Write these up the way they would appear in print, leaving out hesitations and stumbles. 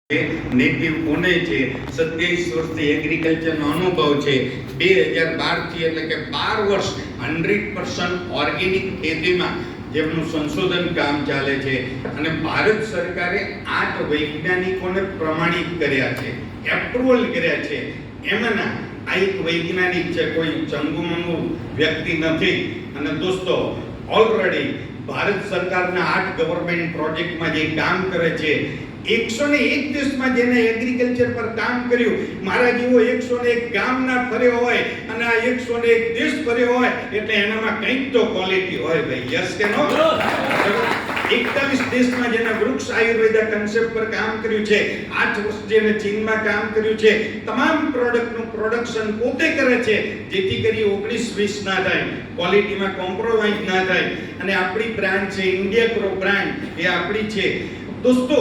Native Pune છે, 27 વર્ષથી એગ્રીકલ્ચરનો અનુભવ છે, 2012 થી એટલે કે 12 વર્ષ 100% ઓર્ગેનિક ખેતીમાં જેમનું સંશોધન કામ ચાલે છે અને ભારત સરકારે 8 વૈજ્ઞાનિકોને પ્રમાણિત કર્યા છે, એપ્રુવલ કર્યા છે. એમાંના આ એક વૈજ્ઞાનિક છે, કોઈ ચંગુમંગુ વ્યક્તિ નથી. અને દોસ્તો, ઓલરેડી ભારત સરકારના 8 ગવર્મેન્ટ પ્રોજેક્ટમાં જે કામ કરે છે, 101 દેશમાં જેને એગ્રીકલ્ચર પર કામ કર્યું, મારા જેવો 101 ગામના ફર્યો હોય અને આ 101 દેશ ફર્યો હોય એટલે એનામાં કંઈક તો ક્વોલિટી હોય ભાઈ. યસ કે નો? 41 દેશમાં જેને વૃક્ષ આયુર્વેદા કન્સેપ્ટ પર કામ કર્યું છે, 8 વર્ષ જેને ચીનમાં કામ કર્યું છે, તમામ પ્રોડક્ટનું પ્રોડક્શન પોતે કરે છે જેથી કરી 19-20 ના થાય, ક્વોલિટીમાં કોમ્પ્રોમાઇઝ ના થાય. અને આપણી બ્રાન્ડ છે ઇન્ડિયા ગ્રો બ્રાન્ડ, એ આપણી છે. દોસ્તો,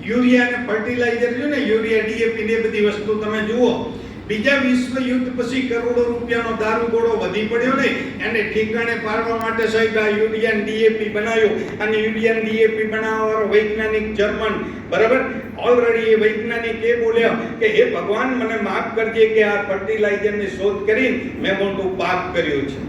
યુરિયા અને ફર્ટિલાઇઝર છે ને, યુરિયા ડીએપી ને બધી વસ્તુ તમે જુઓ, બીજા વિશ્વ યુદ્ધ પછી કરોડો રૂપિયાનો દારૂગોળો વધી પડ્યો ને, એને ઠેકાણે પાડવા માટે સાહેબ આ યુરિયા ડીએપી બનાવ્યો. અને યુરિયા ડીએપી બનાવવાવાળો વૈજ્ઞાનિક જર્મન, બરાબર, ઓલરેડી એ વૈજ્ઞાનિક એ બોલ્યા કે હે ભગવાન, મને માફ કરજે કે આ ફર્ટિલાઇઝરની શોધ કરીને મેં મોટું પાપ કર્યું છે.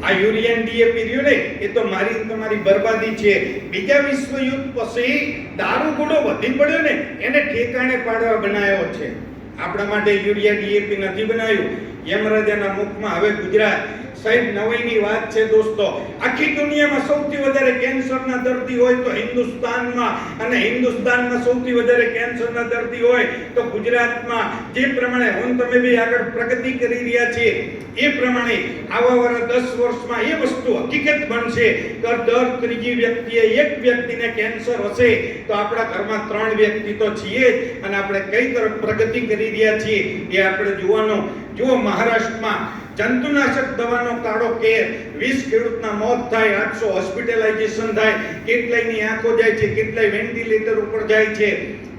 આ યુરિયા ડીએપી રહ્યું ને, એ તો મારી તમારી બરબાદી છે. બીજા વિશ્વ યુદ્ધ પછી દારૂગોળો વધી પડ્યો ને, એને ઠેકાણે પાડવા બનાવ્યો છે. આપણા માટે યુરિયા ડીએપી નથી બનાવ્યું. યમરાજાના મુખમાં હવે ગુજરાત. સાહેબ, નવાઈની વાત છે દોસ્તો, આખી દુનિયામાં સૌથી વધારે કેન્સરના દર્દી હોય તો હિન્દુસ્તાનમાં, અને હિન્દુસ્તાનમાં સૌથી વધારે કેન્સરના દર્દી હોય તો ગુજરાતમાં. જે પ્રમાણે હું તમે બી આગળ પ્રગતિ કરી રહ્યા છીએ, એ પ્રમાણે આવવાવાળા 10 વર્ષમાં એ વસ્તુ હકીકત બનશે કે દર ત્રીજી વ્યક્તિએ એક વ્યક્તિને કેન્સર હશે તો આપણા ઘરમાં 3 વ્યક્તિ તો છીએ જ. અને આપણે કઈ તરફ પ્રગતિ કરી રહ્યા છીએ એ આપણે જોવાનું. જુઓ, મહારાષ્ટ્રમાં જંતુનાશક દવાનો કાળો કેર, 20 ખેડૂતના મોત થાય, 800 હોસ્પિટલાઇઝેશન થાય, કેટલાયની આંખો જાય છે, કેટલાય વેન્ટિલેટર ઉપર જાય છે.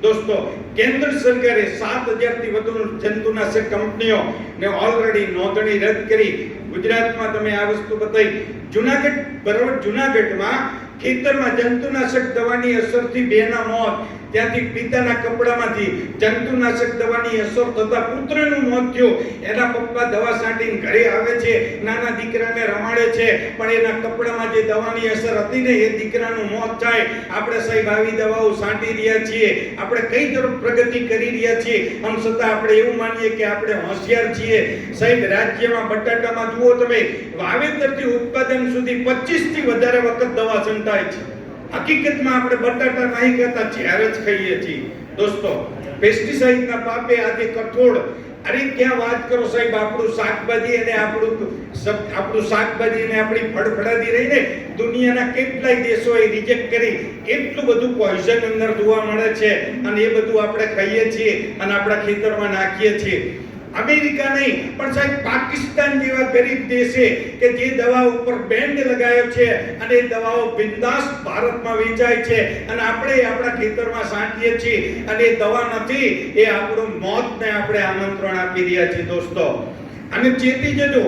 દોસ્તો, કેન્દ્ર સરકારે 7000 થી વધુ જંતુનાશક કંપનીઓ ને ઓલરેડી નોંધણી રદ કરી. ગુજરાતમાં તમે આ વસ્તુ બતાવી. જુનાગઢ, બરાબર, જુનાગઢમાં ખેતરમાં જંતુનાશક દવાની અસરથી 2 ના મોત, ત્યાંથી પિતાના કપડામાંથી જંતુનાશક દવાની અસર થતા પુત્રનું મોત થયું. એના પપ્પા દવા છાંટીને ઘરે આવે છે, નાના દીકરાને રમાડે છે, પણ એના કપડામાં જે દવાની અસર હતી ને, એ દીકરાનું મોત થાય. આપણે સાહેબ આવી દવાઓ છાંટી રહ્યા છીએ, આપણે કઈ તરફ પ્રગતિ કરી રહ્યા છીએ, અને છતાં આપણે એવું માનીએ કે આપણે હોશિયાર છીએ. સાહેબ, રાજ્યમાં બટાટામાં જુઓ તમે, વાવેતરથી ઉત્પાદન સુધી 25 થી વધારે વખત દવા છંટાય છે. હકીકતમાં આપણે બટાટા નહીં ખાતા, ઝેર જ ખાઈએ છીએ. દોસ્તો, પેસ્ટિસાઇડના પાપે આજે કઠોળ, અરે ક્યાં વાત કરો સાહેબ, આપણું શાકભાજી અને આપણું શાકભાજી અને આપણી ફળફળાદી રહીને દુનિયાના કેટલાય દેશોએ રિજેક્ટ કરી. એટલું બધું પોઈઝન અંદર જોવા મળે છે અને એ બધું આપણે ખાઈએ છીએ અને આપણા ખેતરમાં નાખીએ છીએ. અમેરિકા નહીં, પણ સાહેબ પાકિસ્તાન જેવા ગરીબ દેશે કે જે દવા ઉપર બેન્ડ લગાવ્યો છે અને એ દવાઓ બિંદાસ ભારતમાં વેચાય છે અને આપણે આપણા ખેતરમાં છાંટીએ છીએ, અને એ દવા નથી, એ આપણું મોતને આપણે આમંત્રણ આપી રહ્યા છીએ. દોસ્તો, અને ચેતી જજો,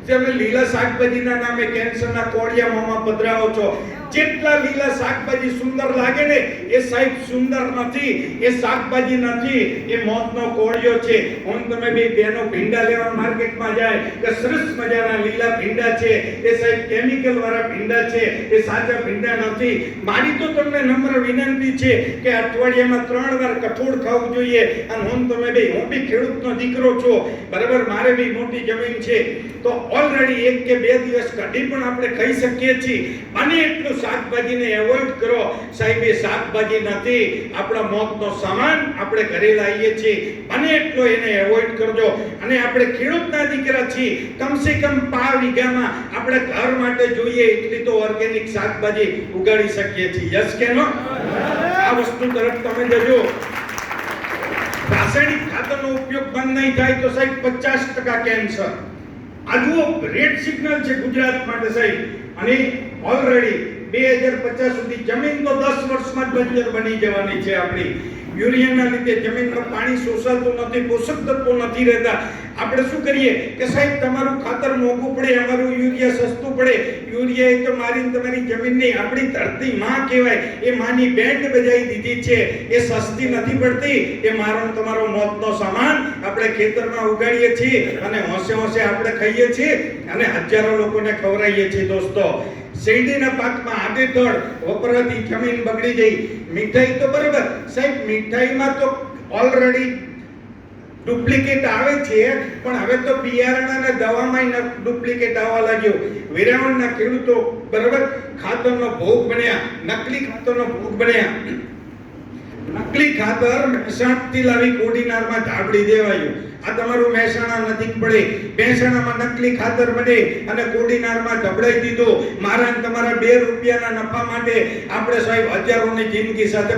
તમે લીલા શાકભાજીના નામે કેન્સરના કોળિયા મોંમાં પધરાવો છો. જેટલા લીલા શાકભાજી સુંદર લાગે ને, એ સાહેબ સુંદર નથી, એ શાકભાજી નથી, એ મોતનો કોળિયો છે. હું તમે બે બેનો ભીંડા લેવા માર્કેટમાં જાય કે સરસ મજાના લીલા ભીંડા છે, એ સાહેબ કેમિકલ વાળા ભીંડા છે, એ સાચા ભીંડા નથી. મારી તો તમને નમ્ર વિનંતી છે કે અઠવાડિયામાં 3 વાર કઠોળ ખાવું જોઈએ. અને હું તમે બે, હું બી ખેડૂતનો દીકરો છું, બરાબર, મારે બી મોટી જમીન છે, તો ઓલરેડી 1 કે 2 દિવસ કઢી પણ આપણે ખાઈ શકીએ છીએ. અને એટલું શાકભાજીને એવોઇડ કરો. સાહેબ, એ શાકભાજી નથી, આપણા મોતનો સામાન આપણે ઘરે લાવીએ છીએ, અને એટલો એને એવોઇડ કરજો. અને આપણે ખેડૂતના દીકરા છીએ, કમસે કમ 5 વીઘામાં આપણે ઘર માટે જોઈએ એટલી તો ઓર્ગેનિક શાકભાજી ઉગાડી શકીએ છીએ. યસ કે નો? આ વસ્તુ તરફ તમે જજો. રાસાયણિક ખાતરનો ઉપયોગ બંધ નહીં થાય તો સાહેબ 50% કેન્સર. આ જુઓ, રેડ સિગ્નલ છે ગુજરાત માટે સાહેબ. અને ઓલરેડી 2050 સુધી જમીન તો 10 વર્ષમાં જ બંજર બની જવાની છે આપણી. યુરિયાના લીધે જમીનમાં પાણી શોષાતું નથી, પોષક તત્વો નથી રહેતા. આપણે શું કરીએ કે સાહેબ તમારું ખાતર મોંઘું પડે, અમારું યુરિયા સસ્તું પડે. યુરિયા એ તો મારી તમારી જમીનની, આપણી ધરતી માં કહેવાય, એ માની બેન્ડ બજાવી દીધી છે. એ સસ્તી નથી પડતી. એ મારો તમારો મોતનો સામાન આપણે ખેતરમાં ઉગાડીએ છીએ અને હોંશે હોંશે આપણે ખાઈએ છીએ અને હજારો લોકોને ખવડાવીએ છીએ. દોસ્તો, શેરડીના પાકમાં આડેધડ વપરાતી જમીન બગડી ગઈ. મીઠાઈ તો બરાબર સાહેબ, મીઠાઈમાં તો ઓલરેડી ડુપ્લિકેટ આવે છે, પણ હવે તો બિયારણ અને દવામાં ડુપ્લિકેટ આવવા લાગ્યો. વેરાવળના ખેડૂતો બરાબર ખાતરનો ભોગ બન્યા, નકલી ખાતરનો ભોગ બન્યા. નકલી ખાતર મહેસાણાથી લાવી કોડીનારમાં ધાબડી દેવાયું. આ તમારું મહેસાણા નજીક પડે, મહેસાણામાં નકલી ખાતર બને અને કોડીનારમાં ઢબડાઈ દીધું. મારા ને તમારા 2 રૂપિયાના નફા માટે આપણે સાહેબ હજારોની જિંદગી સાથે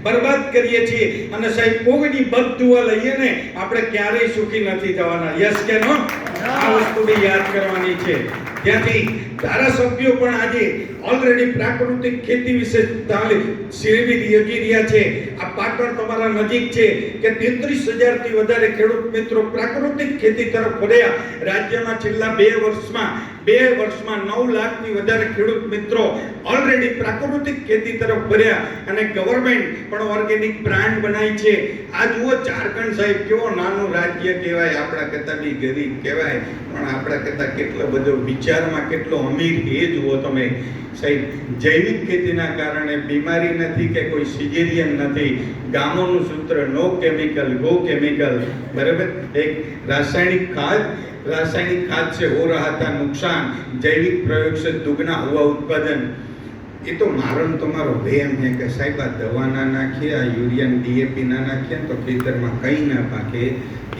બરબાદ કરીએ છીએ. અને સાહેબ કોઈની બદદુઆ લઈએ ને આપણે ક્યારેય સુખી નથી થવાના. યસ કે નો? આ વસ્તુ બી યાદ કરવાની છે. ત્યાંથી ધારાસભ્યો પણ આજે ઓલરેડી પ્રાકૃતિક ખેતી વિશે શિબિર યોજી રહ્યા છે. આ પાટણ તમારા નજીક છે કે 33,000 થી વધારે ખેડૂત મિત્રો પ્રાકૃતિક ખેતી તરફ વળ્યા. રાજ્યમાં છેલ્લા 2 વર્ષમાં 9 લાખથી વધારે ખેડૂત મિત્રો ઓલરેડી પ્રાકૃતિક ખેતી તરફ વળ્યા અને ગવર્નમેન્ટ પણ ઓર્ગેનિક બ્રાન્ડ બનાવી છે. આ જુઓ ઝારખંડ સાહેબ કેવો નાનું રાજ્ય કહેવાય, આપણા કરતા બી ગરીબ કહેવાય, પણ આપણા કરતા કેટલો બધો વિચારમાં કેટલો અમીર એ જુઓ તમે સાહેબ. જૈવિક ખેતીના કારણે બીમારી નથી કે કોઈ સિઝેરિયન નથી. ગામોનું સૂત્ર નો કેમિકલ ગો કેમિકલ, બરાબર. એક રાસાયણિક खाद से हो रहा था नुकसान, जैविक प्रयोग से दुगना हुआ उत्पादन. ये तो मारो तुम्हारो वेम है कि साहब आ दवा ना नाखिए, आ यूरिया डीएपी ना नाखिए तो खेतर में कहीं ना पाके.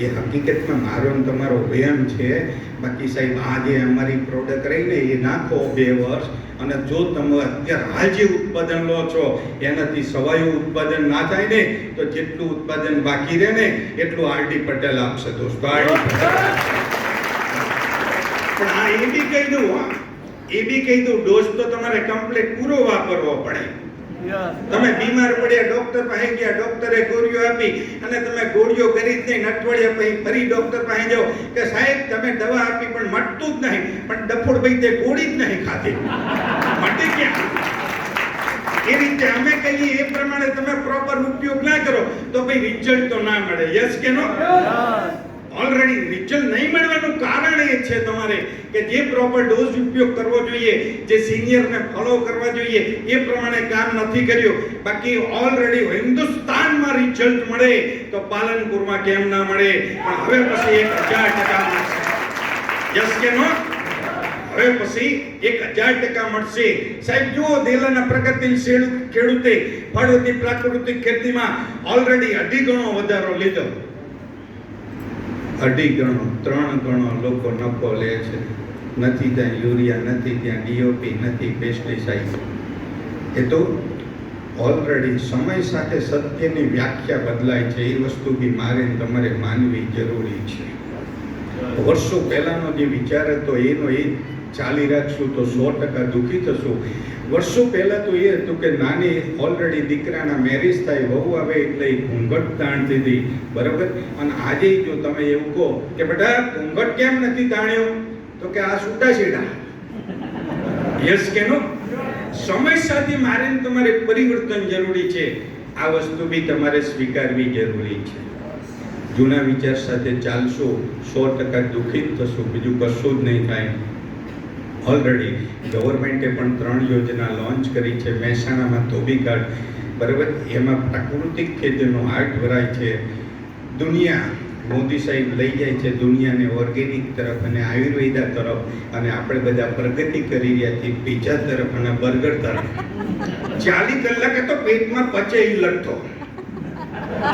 ये हकीकत में मारो तुम्हारो वेम है. बाकी साहब आज अमारी प्रोडक्ट रही ने ये नाखो 2 वर्ष અને જો તમે અત્યારે આજે ઉત્પાદન લો છો એનાથી સવાયું ઉત્પાદન ના થાય ને તો જેટલું ઉત્પાદન બાકી રહે ને એટલું આરડી પટેલ આપશે. દોસ્તો, પણ આ એ બી કહી દઉં, ડોઝ તો તમારે કમ્પ્લીટ પૂરો વાપરવો પડે. તમે બીમાર પડ્યા, ડોક્ટર પાસે ગયા, ડોક્ટરે ગોળીઓ આપી અને તમે ગોળીઓ કરી જ નહીં, અઠવાડિયા પછી ફરી ડોક્ટર પાસે જાઓ કે સાહેબ તમે દવા આપી પણ મટતું જ નહીં, પણ ડફોડભાઈ તે ગોળી જ નહીં ખાધી, મટે ક્યાં? એ રીતે અમે કહીએ એ પ્રમાણે તમે પ્રોપર ઉપયોગ ના કરો તો ભાઈ રિઝલ્ટ તો ના મળે. યસ કે નો? ઓલરેડી રિઝલ્ટ નહીં મળવાનું કારણ એ છે તમારે કે જે પ્રોપર ડોઝ ઉપયોગ કરવો જોઈએ, જે સિનિયરને ફોલો કરવા જોઈએ એ પ્રમાણે કામ નથી કર્યું. બાકી ઓલરેડી હિન્દુસ્તાનમાં રિઝલ્ટ મળે તો પાલનપુરમાં કેમ ના મળે? પણ હવે પછી 1000% મળશે. યસ કે નો? હવે પછી 1000% મળશે. સાહેબ જુઓ, દેલાના પ્રગતિશીલ ખેડૂતે ફળવતી પ્રાકૃતિક ખેતીમાં ઓલરેડી 2.5 ગણો વધારો લીધો. 2.5 ગણો 3 ગણો લોકો નફો લે છે. નથી ત્યાં યુરિયા, નથી ત્યાં ડીઓપી, નથી પેસ્ટિસાઇડ. એ તો ઓલરેડી સમય સાથે સત્યની વ્યાખ્યા બદલાય છે. એ વસ્તુ બી મારે તમારે માનવી જરૂરી છે. વર્ષો પહેલાનો જે વિચાર હતો એનો એ ચાલી રાખશું તો 100% દુઃખી થશું. વર્ષો પહેલા તો એ હતું કે નાની ઓલરેડી દીકરાના મેરેજ થાય, વહુ આવે એટલે એ ઘૂંઘટ તાણતી હતી, બરાબર. અને આજે જો તમે એવું કહો કે બેટા ઘૂંઘટ કેમ નથી તાણ્યો, તો કે આ છૂટાછેડા. યસ કે નો? સમય સાથે મારે તમારે પરિવર્તન જરૂરી છે. આ વસ્તુ બી તમારે સ્વીકારવી જરૂરી છે. જૂના વિચાર સાથે ચાલશો 100% દુઃખી જ થશો, બીજું કશું જ નહીં થાય. ઓલરેડી ગવર્મેન્ટે પણ 3 યોજના લોન્ચ કરી છે. મહેસાણામાં ધોબીઘાટ, બરાબર, એમાં પ્રાકૃતિક ખેતીનો હાટ ભરાય છે. દુનિયા મોદી સાહેબ લઈ જાય છે દુનિયાને ઓર્ગેનિક તરફ અને આયુર્વેદા તરફ, અને આપણે બધા પ્રગતિ કરી રહ્યા છીએ પીઝા તરફ અને બર્ગર તરફ. 40 કલાકે તો પેટમાં પચે એ લટતો,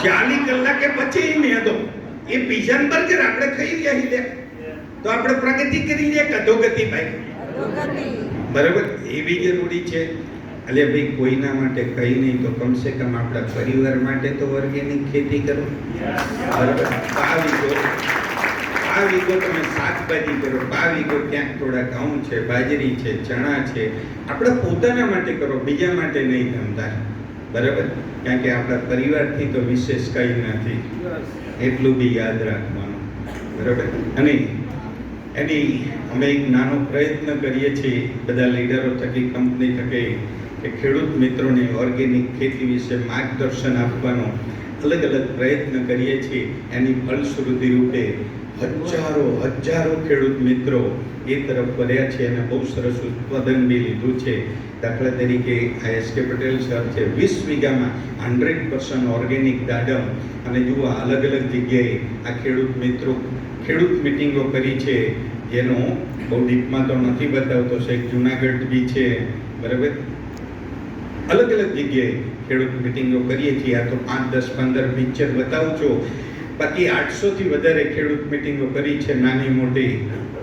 40 કલાકે પચે એ મેદો. એ પીઝા ને બર્ગર આપણે ખાઈ રહ્યા છીએ તો આપણે પ્રગતિ કરી રહ્યા કે અધોગતિ? ભાઈ બરાબર, એવી જરૂરી છે. એટલે ભાઈ કોઈના માટે કઈ નહીં તો કમસે કમ આપણા પરિવાર માટે તો ઓર્ગેનિક ખેતી કરો, બરાબર. 5 વીઘો તમે શાકભાજી કરો, 5 વીઘો ક્યાંક થોડા ઘઉં છે, બાજરી છે, ચણા છે, આપણે પોતાના માટે કરો, બીજા માટે નહીં ધંધા. બરાબર, કારણ કે આપણા પરિવારથી તો વિશેષ કંઈ નથી, એટલું બી યાદ રાખવાનું. બરાબર. અને એની અમે એક નાનો પ્રયત્ન કરીએ છીએ બધા લીડરો થકી, કંપની થકી, કે ખેડૂત મિત્રોને ઓર્ગેનિક ખેતી વિશે માર્ગદર્શન આપવાનો અલગ અલગ પ્રયત્ન કરીએ છીએ. એની ફલશ્રુતિ રૂપે હજારો ખેડૂત મિત્રો એ તરફ વર્યા છે અને બહુ સરસ ઉત્પાદન બી લીધું છે. દાખલા તરીકે ISK પટેલ સર છે, 20 વીઘામાં 100% ઓર્ગેનિક દાડમ. અને જુઓ અલગ અલગ જગ્યાએ આ ખેડૂત મિટિંગો કરી છે, જેનો બહુ ડીપમાં તો નથી બતાવતો, છે જુનાગઢ બી છે. બરાબર, અલગ અલગ જગ્યાએ ખેડૂત મિટિંગો કરીએ છીએ. આ તો 5, 10, 15 પિક્ચર બતાવું છું, બાકી 800 થી વધારે ખેડૂત મિટિંગો કરી છે, નાની મોટી,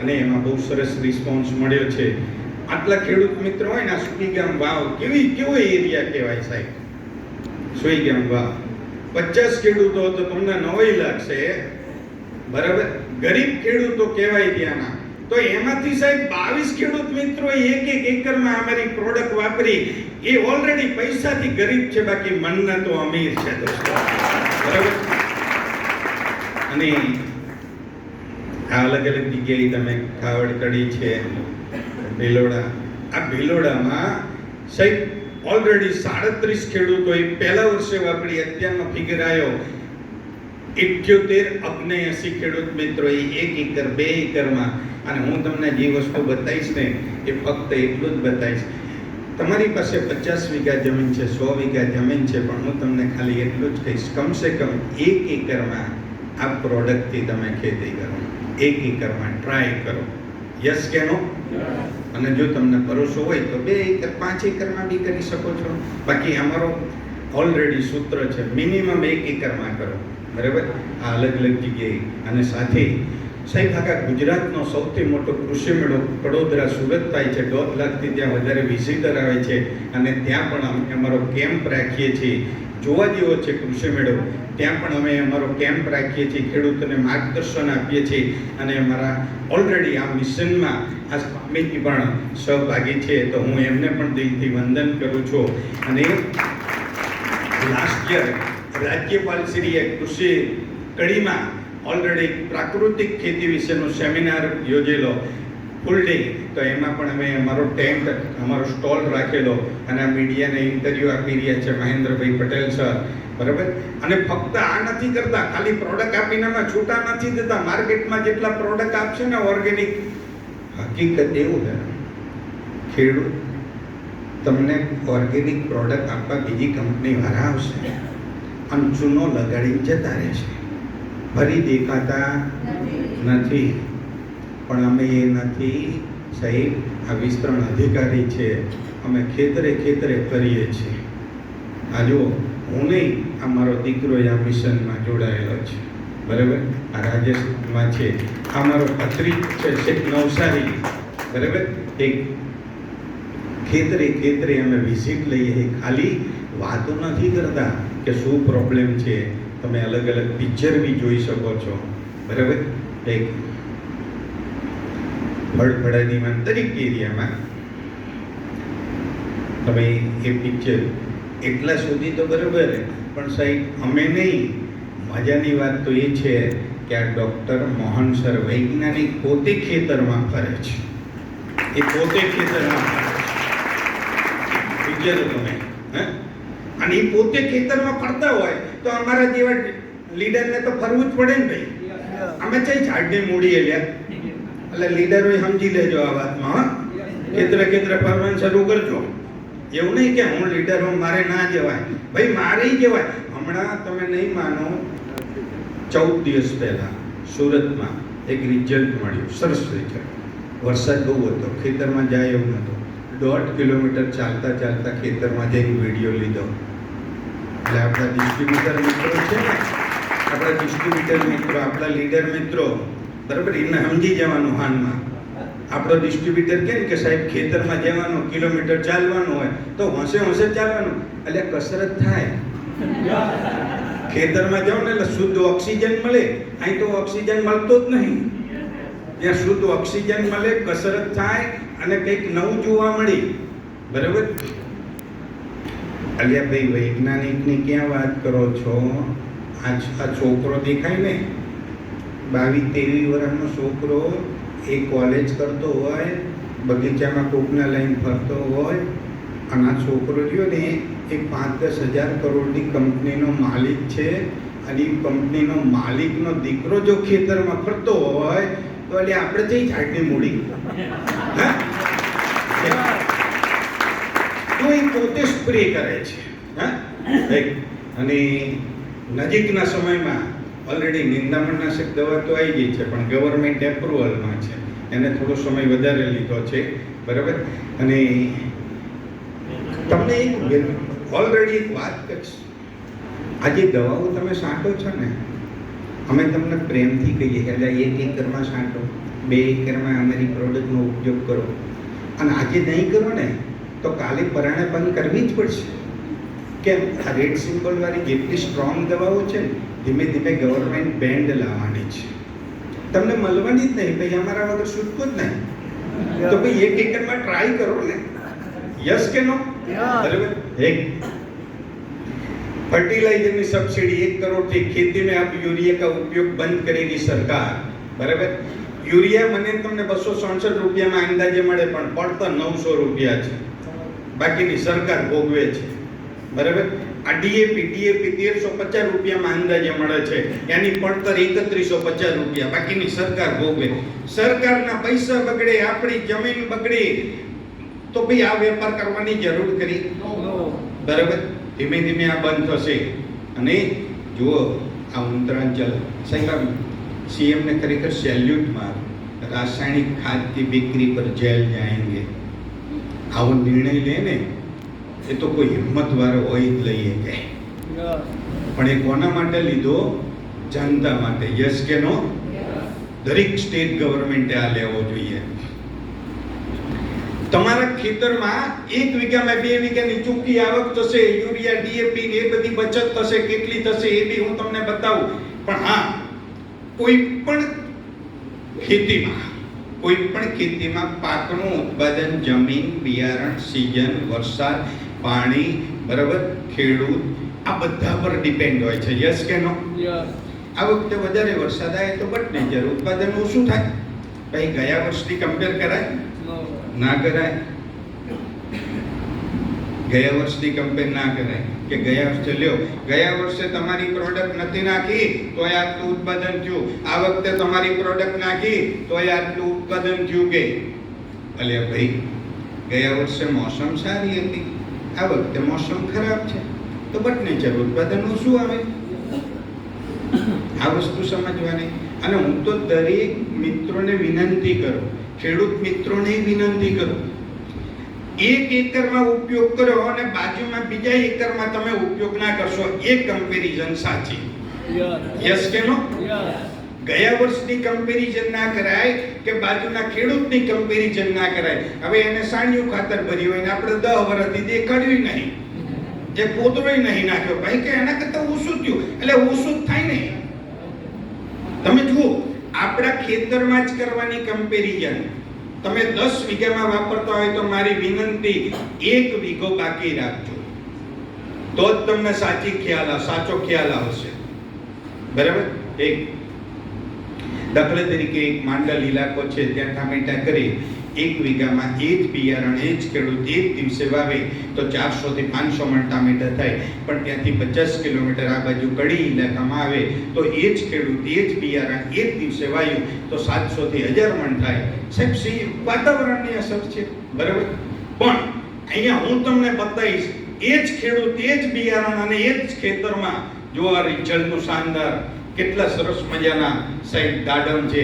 અને એમાં બહુ સરસ રિસ્પોન્સ મળ્યો છે. આટલા ખેડૂત મિત્રો હોય ને, આ સુઈગામ વાવ કેવો એરિયા કહેવાય સાહેબ, સુઈગામ વાવ 50 ખેડૂતો તો તમને નવાઈ લાગશે. બરાબર, ગરીબ ખેડૂતો કહેવાય ત્યાંના. તો એમાંથી સાહેબ 22 ખેડૂત મિત્રો એક એકરમાં અમારી પ્રોડક્ટ વાપરી. એ ઓલરેડી પૈસાથી ગરીબ છે, બાકી મનના તો અમીર છે દોસ્તો. બરાબર. અને આ અલગ અલગ જગ્યાએ તમે ખાવડ કડી છે, ભિલોડા. આ ભિલોડામાં સાહેબ ઓલરેડી 37 ખેડૂતોએ પહેલા વર્ષે વાપરી. અત્યારનો ફિગર આવ્યો 78 ખેડૂત મિત્રોએ 1 એકર 2 એકરમાં. અને હું તમને જે વસ્તુ બતાવીશ ને એ ફક્ત એટલું જ બતાવીશ. તમારી પાસે 50 વીઘા જમીન છે, 100 વીઘા જમીન છે, પણ હું તમને ખાલી એટલું જ કહીશ, કમસે કમ 1 એકરમાં આ પ્રોડક્ટથી તમે ખેતી કરો. 1 એકરમાં ટ્રાય કરો. યસ કે નો? અને જો તમને ભરોસો હોય તો 2 એકર 5 એકરમાં બી કરી શકો છો. બાકી અમારો ઓલરેડી સૂત્ર છે, મિનિમમ 1 એકરમાં કરો. બરાબર. આ અલગ અલગ જગ્યાએ. અને સાથે સાહેબ આખા ગુજરાતનો સૌથી મોટો કૃષિ મેળો વડોદરા સુરત થાય છે. 1.5 લાખથી ત્યાં વધારે વિઝિટર આવે છે. અને ત્યાં પણ અમે અમારો કેમ્પ રાખીએ છીએ. જોવા જેવો છે કૃષિ મેળો. ત્યાં પણ અમે અમારો કેમ્પ રાખીએ છીએ, ખેડૂતોને માર્ગદર્શન આપીએ છીએ. અને અમારા ઓલરેડી આ મિશનમાં આ સ્વામીજી પણ સહભાગી છે, તો હું એમને પણ દિલથી વંદન કરું છું. અને લાસ્ટ યર રાજ્યપાલશ્રીએ કૃષિ કડીમાં ઓલરેડી પ્રાકૃતિક ખેતી વિશેનો સેમિનાર યોજેલો, ફૂલ ડે. તો એમાં પણ અમે અમારો ટેન્ટ, અમારો સ્ટોલ રાખેલો અને આ મીડિયાને ઇન્ટરવ્યૂ આપી રહ્યા છે મહેન્દ્રભાઈ પટેલ સર. બરાબર. અને ફક્ત આ નથી કરતા, ખાલી પ્રોડક્ટ આપીને અમે છૂટા નથી દેતા. માર્કેટમાં જેટલા પ્રોડક્ટ આપશે ને ઓર્ગેનિક, હકીકત એવું છે, ખેડૂત તમને ઓર્ગેનિક પ્રોડક્ટ આપવા બીજી કંપની વાળા આવશે અને ચૂનો લગાડીને જતા રહેશે. ફરી દેખાતા નથી. પણ અમે એ નથી સાહેબ, આ વિસ્તરણ અધિકારી છે, અમે ખેતરે કરીએ છીએ. આ જો હું નહીં, આ મારો દીકરો આ મિશનમાં જોડાયેલો છે. બરાબર. આ રાજસ્થાનમાં છે, આ મારો ભત્રીજ છે શેખ નવસારી. બરાબર. એક ખેતરે અમે વિઝિટ લઈએ. ખાલી વાતો નથી કરતા કે શું પ્રોબ્લેમ છે. તમે અલગ અલગ પિક્ચર બી જોઈ શકો છો. બરાબર. એક ભડભડાનીમાં દરેક એરિયામાં તમે એ પિક્ચર એટલા સુધી તો બરાબર, પણ સાહેબ અમે નહીં, મજાની વાત તો એ છે કે આ ડૉક્ટર મોહન સર વૈજ્ઞાનિક પોતે ખેતરમાં ફરે છે. એ પોતે ખેતરમાં ફરે છે. વિચારો તમે. અને એ પોતે ખેતરમાં ફરતા હોય તો અમારા જેવા લીડરને તો ફરવું જ પડે ને ભાઈ. અમે કઈ ઝાડની મૂડીએ લ્યા, એટલે લીડરો સમજી લેજો આ વાતમાં. ખેતરે ફરવાનું શરૂ કરજો. એવું નહીં કે હું લીડર હું, મારે ના જવાય. ભાઈ મારે જવાય. હમણાં તમે નહીં માનો, 14 દિવસ પહેલા સુરતમાં એક રિઝલ્ટ મળ્યું, સરસ રિઝલ્ટ. વરસાદ બહુ હતો, ખેતરમાં જાય એવું નહોતું. 1.5 કિલોમીટર ચાલતા ખેતરમાં જઈને વિડીયો લીધો. એટલે આપણા ડિસ્ટ્રીબ્યુટર મિત્રો છે ને, આપણા ડિસ્ટ્રીબ્યુટર મિત્રો, આપણા લીડર મિત્રો, બરાબર, એને સમજી જવાનું. હાનમાં આપણો ડિસ્ટ્રીબ્યુટર કે ને કે સાહેબ ખેતરમાં જવાનું, કિલોમીટર ચાલવાનું હોય તો હોંશે ચાલવાનું. એટલે કસરત થાય. ખેતરમાં જાઓ ને એટલે શુદ્ધ ઓક્સિજન મળે. અહીં તો ઓક્સિજન મળતો જ નહીં. જ્યાં શુદ્ધ ઓક્સિજન મળે, કસરત થાય અને કંઈક નવું જોવા મળી. બરાબર. અલ્યા ભાઈ, વૈજ્ઞાનિકની ક્યાં વાત કરો છો? આ છોકરો દેખાય ને, 22-23 વર્ષનો છોકરો, એ કોલેજ કરતો હોય, બગીચામાં કોકના લઈને ફરતો હોય, અને આ છોકરો રહ્યો ને એ 5-10 હજાર કરોડની કંપનીનો માલિક છે, અને એ કંપનીનો માલિકનો દીકરો જો ખેતરમાં ફરતો હોય તો એટલે આપણે જઈ ઝાડની મૂડી, તો એ પોતે સ્પ્રે કરે છે. અને નજીકના સમયમાં ઓલરેડી નિંદામણનાશક દવા તો આવી ગઈ છે, પણ ગવર્મેન્ટ એપ્રુવલમાં છે, એને થોડો સમય વધારે લીધો છે, બરાબર. અને તમને ઓલરેડી એક વાત કરીશ, આ જે દવાઓ તમે છાંટો છો ને, અમે તમને પ્રેમથી કહીએ કે 1 એકરમાં છાંટો, 2 એકરમાં અમારી પ્રોડક્ટનો ઉપયોગ કરો, અને આજે નહીં કરો ને તો કાલે પરાણે બંધ કરવી જ પડશે. કેમ? આ રેડ સિમ્બોલ વાળી જેટલી સ્ટ્રોંગ દવાઓ છે ને, ધીમે ધીમે ગવર્મેન્ટ બેન્ડ લાવવાની છે, તમને મળવાની જ નહીં ભાઈ, અમારા વગર છૂટકો જ નહીં. તો ભાઈ 1 એકરમાં ટ્રાય કરો ને, યસ કે નો? બરાબર. એક फर्टिलाइजर की सब्सिडी 1 करोड़ थी, खेती में अब यूरिया का उपयोग बंद करेगी सरकार, बराबर. यूरिया મને તમને 267 રૂપિયામાં અંદાજે મળે, પણ પડતર 900 રૂપિયા છે, બાકીની સરકાર ભોગવે છે, બરાબર. આ ડીએપી 1350 રૂપિયામાં અંદાજે મળે છે, એની પડતર 3150 રૂપિયા, બાકીની સરકાર ભોગવે. સરકારના પૈસા બગડે, આપણી જમીન બગડે, તો ભાઈ આ વેપાર કરવાની જરૂર કરી? બરાબર. ધીમે ધીમે આ બંધ થશે. અને જુઓ આ ઉત્તરાંચલ સાહેબ, સીએમને ખરેખર સેલ્યુટ માર. રાસાયણિક ખાદ की बिक्री पर जेल जाएंगे, આવો નિર્ણય લે ને એ તો કોઈ હિંમત વાળો હોય જ લઈએ કે, પણ એ કોના માટે લીધો? જનતા માટે. યસ કે નો? દરેક સ્ટેટ ગવર્મેન્ટે આ લેવો જોઈએ. તમારા ખેતરમાં 1 વીઘામાં 2 વીઘાની ચોખ્ખી આવક થશે, યુરિયા ડીએપી એ બધી બચત થશે, કેટલી થશે એ બી હું તમને બતાવું. પણ હા, કોઈ પણ ખેતીમાં પાકનું ઉત્પાદન, જમીન, બિયારણ, સીઝન, વરસાદ, પાણી, બરાબર, ખેડૂત, આ બધા પર ડિપેન્ડ હોય છે. યસ કે નો? આ વખતે વધારે વરસાદ આવે તો બટ નેચર ઉત્પાદન ઓછું થાય. ભાઈ ગયા વર્ષથી કમ્પેર કરાય? ના કરાય. ગયા વર્ષથી કમ્પેર ના કરાય કે ગયા વર્ષે લ્યો, ગયા વર્ષે તમારી પ્રોડક્ટ નથી નાખી તો આટલું ઉત્પાદન થયું, આ વખતે તમારી પ્રોડક્ટ નાખી તો આટલું ઉત્પાદન થયું. કે અલ્યા ભાઈ, ગયા વર્ષે મોસમ સારી હતી, આ વખતે મોસમ ખરાબ છે, તો બટ નેચર ઉત્પાદન ઓછું આવે. આ વસ્તુ સમજવાની. અને હું તો દરેક મિત્રોને વિનંતી કરું, ખેડૂત મિત્રોને વિનંતી કરું, 1 એકરમાં ઉપયોગ કરો અને બાજુમાં બીજા એકરમાં તમે ઉપયોગ ના કરશો, એ કમ્પેરિઝન સાચી. યસ કે નો? ગયા વર્ષની કમ્પેરિઝન ના કરાય કે બાજુના ખેડૂતની કમ્પેરિઝન ના કરાય. હવે એને સાણિયું ખાતર ભર્યું હોય ને આપણે 10 વર્ષથી દેખાડ્યું નહીં, જે પોતરોય નહીં નાખ્યો, ભાઈ કે એના કરતા ઓછું થયું, એટલે ઓછું જ થાય ને. તમે જુઓ, આપણા ખેતરમાં જ કરવાની કમ્પેરિઝન. તમે 10 વીઘામાં વાપરતા હોય તો મારી વિનંતી 1 વીઘો બાકી રાખજો, તો જ તમને સાચો ખ્યાલ આવશે, બરાબર. એક દાખલા તરીકે એક માંડલ ઇલાકો છે, ત્યાં ટામેટા કરી 1 વીઘામાં એ જ બિયારણ, એ જ ખેડૂત એક દિવસે વાવે તો 400 થી 500 મણ ટામેટા થાય. પણ ત્યાંથી 50 કિલોમીટર આ બાજુ કડી ઇલાકામાં આવે તો એ જ ખેડૂત, એ જ બિયારણ એક દિવસે વાવ્યું તો 700 થી 1000 મણ થાય. સાહેબ, વાતાવરણની અસર છે, બરાબર. પણ અહીંયા હું તમને બતાવીશ, એ જ ખેડૂત, એ જ બિયારણ અને એ જ ખેતરમાં જો આ રિઝલ્ટનું શાનદાર, કેટલા સરસ મજાના સાહેબ દાડમ છે,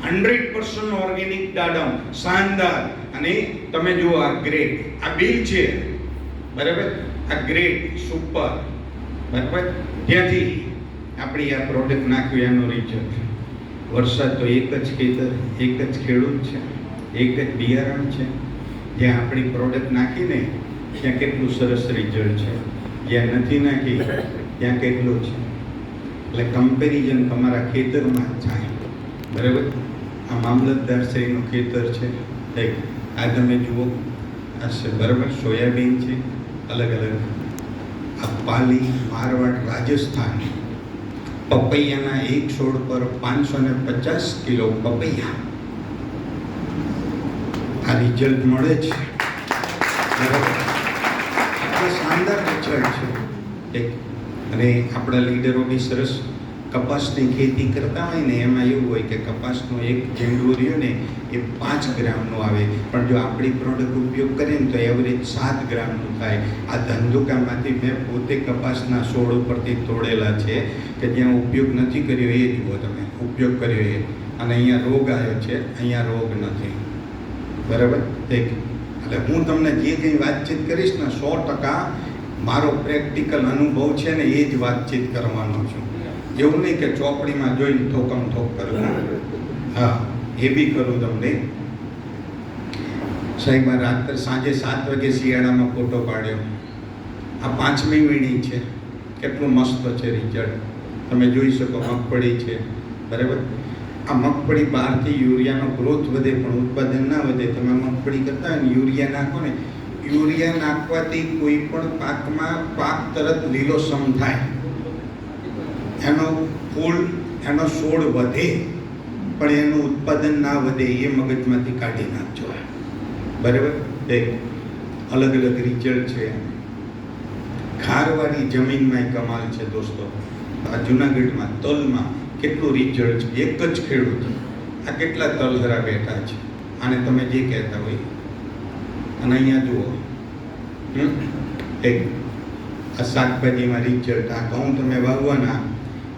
100% ઓર્ગેનિક દાડમ, શાનદાર. અને તમે જુઓ આ ગ્રેડ, આ બિલ છે, બરાબર, આ ગ્રેડ સુપર, બરાબર. ત્યાંથી આપણી આ પ્રોડક્ટ નાખ્યું એનો રિઝલ્ટ. વરસાદ તો એક જ ખેતર, એક જ ખેડૂત છે, એક જ બિયારણ છે. જ્યાં આપણી પ્રોડક્ટ નાખીને ત્યાં કેટલું સરસ રિઝલ્ટ છે, જ્યાં નથી નાખી ત્યાં કેટલું છે. એટલે કમ્પેરિઝન તમારા ખેતરમાં થાય, બરાબર. આ મામલતદાર શ્રીનું ખેતર છે, આ તમે જુઓ, આ છે, બરાબર. સોયાબીન છે, અલગ અલગ આ પાલી, મારવાડ, રાજસ્થાન પપૈયાના એક છોડ પર 550 કિલો પપૈયા આ રિઝલ્ટ મળે છે. બરાબર, શાનદાર રિઝલ્ટ છે. અને આપણા લીડરો બી સરસ કપાસની ખેતી કરતા હોય ને, એમાં એવું હોય કે કપાસનો એક ઝીંડવો રહ્યો ને એ 5 ગ્રામનો આવે, પણ જો આપણી પ્રોડક્ટ ઉપયોગ કરીએ ને તો એવરેજ 7 ગ્રામનું થાય. આ ધંધુકામાંથી મેં પોતે કપાસના છોડ ઉપરથી તોડેલા છે કે જ્યાં ઉપયોગ નથી કર્યો એ જુઓ તમે, ઉપયોગ કર્યો એ, અને અહીંયા રોગ આવ્યો છે, અહીંયા રોગ નથી. બરાબર, એટલે હું તમને જે કંઈ વાતચીત કરીશ ને 100% મારો પ્રેક્ટિકલ અનુભવ છે ને એ જ વાતચીત કરવાનો છું. એવું નહીં કે ચોપડીમાં જોઈને ઠોકમ ઠોક કરું. હા, એ બી કરું તમને. સાહેબ રાત્રે સાંજે 7 વાગે શિયાળામાં ફોટો પાડ્યો. આ 5મી વીણી છે, કેટલું મસ્ત છે રિઝલ્ટ તમે જોઈ શકો. મગફળી છે, બરાબર. આ મગફળી બહારથી યુરિયાનો ગ્રોથ વધે પણ ઉત્પાદન ના વધે. તમે મગફળી કરતા હોય ને યુરિયા નાખો ને, યુરિયા નાખવાથી કોઈ પણ પાકમાં પાક તરત લીલોસમ થાય, એનો ફૂલ, એનો છોડ વધે, પણ એનું ઉત્પાદન ના વધે એ મગજમાંથી કાઢી નાખજો. બરાબર, એક અલગ અલગ રિઝલ્ટ છે. ખારવાળી જમીનમાં કમાલ છે દોસ્તો. આ જુનાગઢમાં તલમાં કેટલું રિઝલ્ટ છે. એક જ ખેડૂત આ કેટલા તલહરા બેઠા છે, આને તમે જે કહેતા હોય. અને અહીંયા જુઓ, એક આ શાકભાજીમાં રિઝલ્ટ. આ ઘઉં તમે વાવવાના,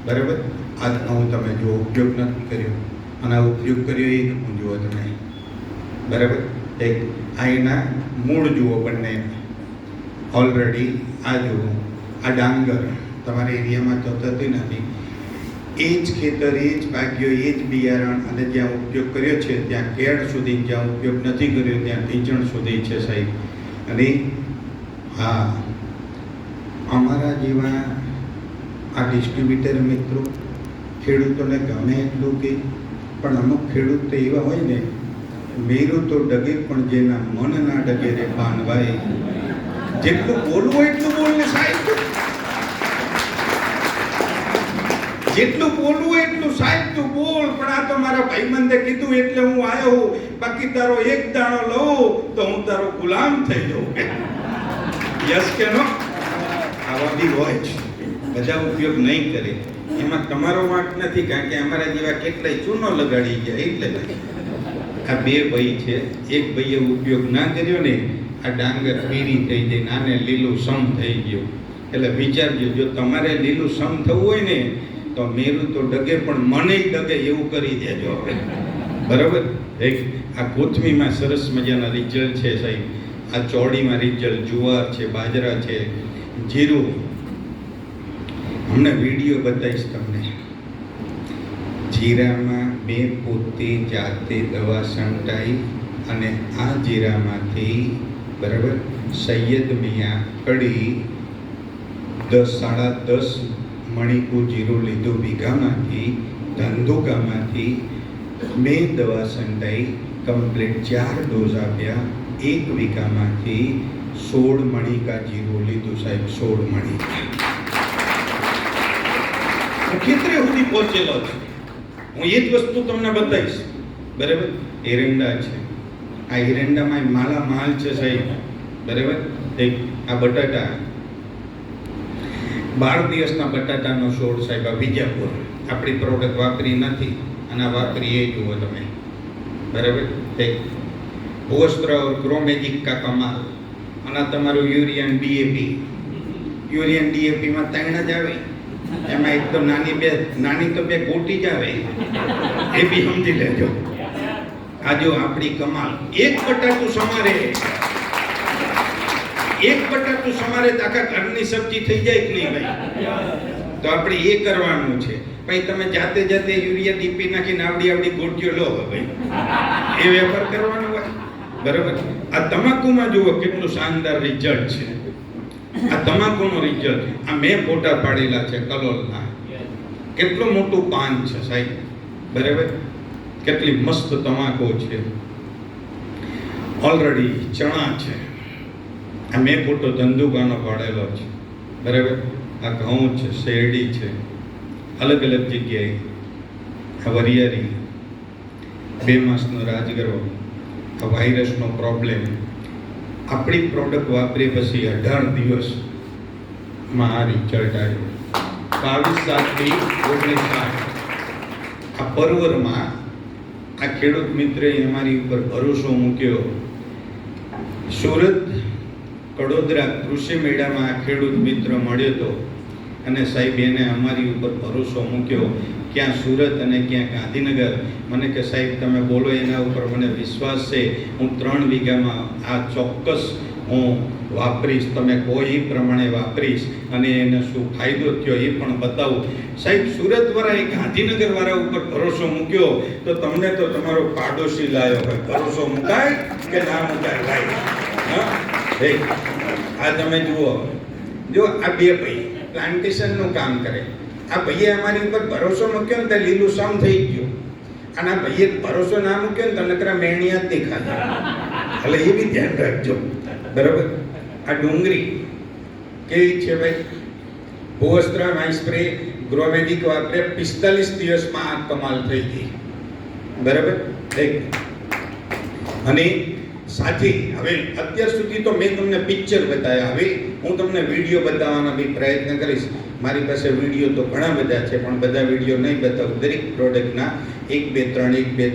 બરાબર. આ ઘઉં તમે જુઓ, ઉપયોગ નથી કર્યો, અને આ ઉપયોગ કર્યો એ ઘઉં જુઓ તમે, બરાબર. એક આ એના મૂળ જુઓ બંને ઓલરેડી. આ જુઓ, આ ડાંગર તમારા એરિયામાં તો થતી નથી. એ જ ખેતર, એ જ ભાગ્યો, એ જ બિયારણ, અને જ્યાં ઉપયોગ કર્યો છે ત્યાં કેળ સુધી, જ્યાં ઉપયોગ નથી કર્યો ત્યાં ઢીંચણ સુધી છે સાહેબ. અને હા, અમારા જેવા આ ડિસ્ટ્રીબ્યુટર મિત્રો ખેડૂતોને ગમે એટલું કે, પણ અમુક ખેડૂત તો એવા હોય ને, મેરું તો ડગે પણ જેના મન ના ડગે રે ભાનભાઈ. જેટલું બોલવું એટલું બોલ ને સાહેબ, જેટલું બોલવું એટલું સાહેબ તું બોલ. પણ આ તો મારા ભાઈબંધે કીધું એટલે હું આવ્યો, બાકી તારો એક દાણો લઉં તો હું તારો ગુલામ થઈ જાઉં. યસ કે નો? આવા બી હોય છે, બધા ઉપયોગ નહીં કરે. એમાં તમારો વાંક નથી, કારણ કે અમારા જેવા કેટલાય ચૂનો લગાડી ગયા. એટલે આ 2 ભાઈ છે, એક ભાઈએ ઉપયોગ ના કર્યો ને, આ ડાંગર પીરી થઈ જાય, નાને લીલું સમ થઈ ગયું. એટલે વિચારજો, જો તમારે લીલું સમ થવું હોય ને તો મેરું તો ડગે પણ મને ડગે એવું કરી દેજો. બરાબર. એક આ કોથમીમાં સરસ મજાના રિઝલ્ટ છે સાહેબ. આ ચોડીમાં રિઝલ્ટ, જુવાર છે, બાજરા છે, જીરું. હમણાં વિડીયો બતાવીશ તમને. જીરામાં મેં પોતે જાતે દવા છંટાઈ, અને આ જીરામાંથી, બરાબર, સૈયદ મિયા કડી 10-10.5 મણિપુર જીરું લીધું વીઘામાંથી. ધંધુકામાંથી મેં દવા છંટાઈ, કમ્પ્લીટ 4 ડોઝ આપ્યા. 1 વીઘામાંથી 16 મણિકા જીરું લીધું સાહેબ, 16 મણિકા. ખેતરે સુધી પહોંચેલો છે. હું એ જ વસ્તુ તમને બતાવીશ. બરાબર. એરંડા છે, આ એરંડામાં માલા માલ છે સાહેબ. બરાબર. એક આ બટાટા, 12 દિવસના બટાટાનો છોડ સાહેબ. આ વિજાપુર આપણી પ્રોડક્ટ વાપરી નથી, અને આ વાપરી એ જુઓ તમે. બરાબર. એક ભૂવસ્ત્ર ગ્રોમેજિક કા કમાલ. અને તમારું યુરિયન ડીએપી. યુરિયન ડીએપીમાં 3 જ આવે, એમાં એક તો નાની તો બે ગોટી જ આવે, એ બી સમજી લેજો. આ જો આપણી કમાલ. એક બટાટું સમારે, એક બટાટું સમારે તો આખા ઘરની સબ્જી થઈ જાય કે નહીં ભાઈ? તો આપણે એ કરવાનું છે. ભાઈ તમે જાતે જાતે યુરિયા ડીપી નાખીને આવડી ગોટીઓ લો ભાઈ, એ વેપાર કરવાનો હોય. બરાબર. આ તમાકુમાં જુઓ કેટલું શાનદાર રિઝલ્ટ છે. આ તમાકુનો રિઝલ્ટ, આ મેં ફોટા પાડેલા છે કલોલના. કેટલું મોટું પાન છે સાહેબ. બરાબર. કેટલી મસ્ત તમાકુ છે. ઓલરેડી ચણા છે. આ મેં ફોટો ધંધુકાનો પાડેલો છે. બરાબર. આ ઘઉં છે, શેરડી છે, અલગ અલગ જગ્યાએ આ વરિયાળી, 2 માસનો રાજગરો, આ વાયરસનો પ્રોબ્લેમ, આપણી પ્રોડક્ટ વાપરી પછી 18 દિવસમાં આ રિઝલ્ટ આવ્યો. 22/7/1960 આ પરવરમાં આ ખેડૂત મિત્રએ અમારી ઉપર ભરોસો મૂક્યો. સુરત કડોદરા કૃષિ મેળામાં આ ખેડૂત મિત્ર મળ્યો હતો અને સાહેબ એને અમારી ઉપર ભરોસો મૂક્યો. ક્યાં સુરત અને ક્યાં ગાંધીનગર. મને કે સાહેબ તમે બોલો, એના ઉપર મને વિશ્વાસ છે. હું 3 વીઘામાં આ ચોક્કસ હું વાપરીશ, તમે કોઈ પ્રમાણે વાપરીશ અને એને શું ફાયદો થયો એ પણ બતાવું. સાહેબ સુરતવાળાએ ગાંધીનગરવાળા ઉપર ભરોસો મૂક્યો તો તમને તો તમારો પાડોશી લાયો હોય. ભરોસો મુકાય કે ના મુકાય ભાઈ? હા, આ તમે જુઓ, જો આ 2 ભાઈ પ્લાન્ટેશનનું કામ કરે. આ ભાઈએ અમારી ઉપર ભરોસો મૂક્યો ને તો લીલું સમ થઈ ગયું, અને આ ભાઈએ ભરોસો ના મૂક્યો ને તો નકરા મેણિયા જ દેખાતા. એટલે એ બી ધ્યાન રાખજો, બરાબર. આ ડુંગળી કેવી છે ભાઈ? ભૂવસ્ત્ર માઈ સ્પ્રે ગ્રોમેડિક વાપરે 45 દિવસમાં આ કમાલ થઈ ગઈ, બરાબર. અને સાથી હવે અત્યાર સુધી તો મેં તમને પિક્ચર બતાવ્યા, હવે હું તમને વિડીયો બતાવવાનો બી પ્રયત્ન કરીશ. મારી પાસે વિડીયો તો ઘણા બધા છે, પણ બધા વિડીયો નહીં બતાવું. દરેક પ્રોડક્ટના 1, 2,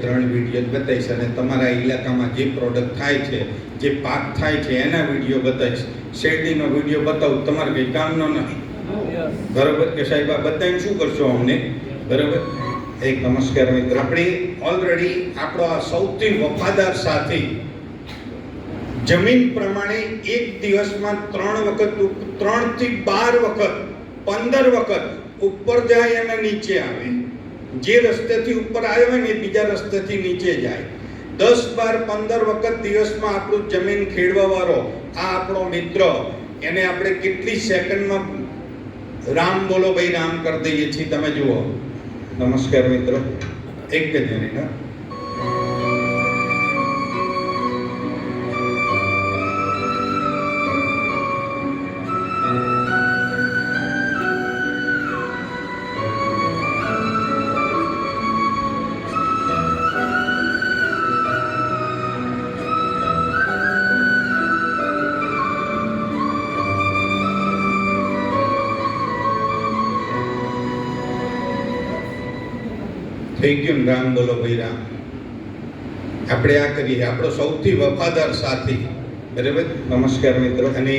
3 વિડીયો બતાવીશ, અને તમારા ઇલાકામાં જે પ્રોડક્ટ થાય છે, જે પાક થાય છે એના વિડીયો બતાવીશ. શેરડીનો વિડીયો બતાવું, તમારે કંઈ કામનો નથી, બરાબર. કે સાહેબ આ બતાવીને શું કરશો અમને, બરાબર. નમસ્કાર મિત્રો, આપણે ઓલરેડી આપણો આ સૌથી વફાદાર સાથી જમીન પ્રમાણે 1 દિવસમાં 3 વખત, 3 થી 12 વખત, 15 વખત ઉપર જાય અને નીચે આવે. જે રસ્તેથી ઉપર આવ્યો હોય ને એ બીજા રસ્તેથી નીચે જાય. 10, 12, 15 વખત દિવસમાં આપણું જમીન ખેડવા વાળો આ આપણો મિત્ર, એને આપણે કેટલી સેકન્ડમાં રામ બોલો ભાઈ રામ કરી દઈએ છીએ. તમે જુઓ. નમસ્કાર મિત્રો, એક જ મિનિટ. થઈ ગયું ને રામ બોલો ભાઈ રામ. આપણે આ કરીએ, આપણો સૌથી વફાદાર સાથી, બરાબર. નમસ્કાર મિત્રો. અને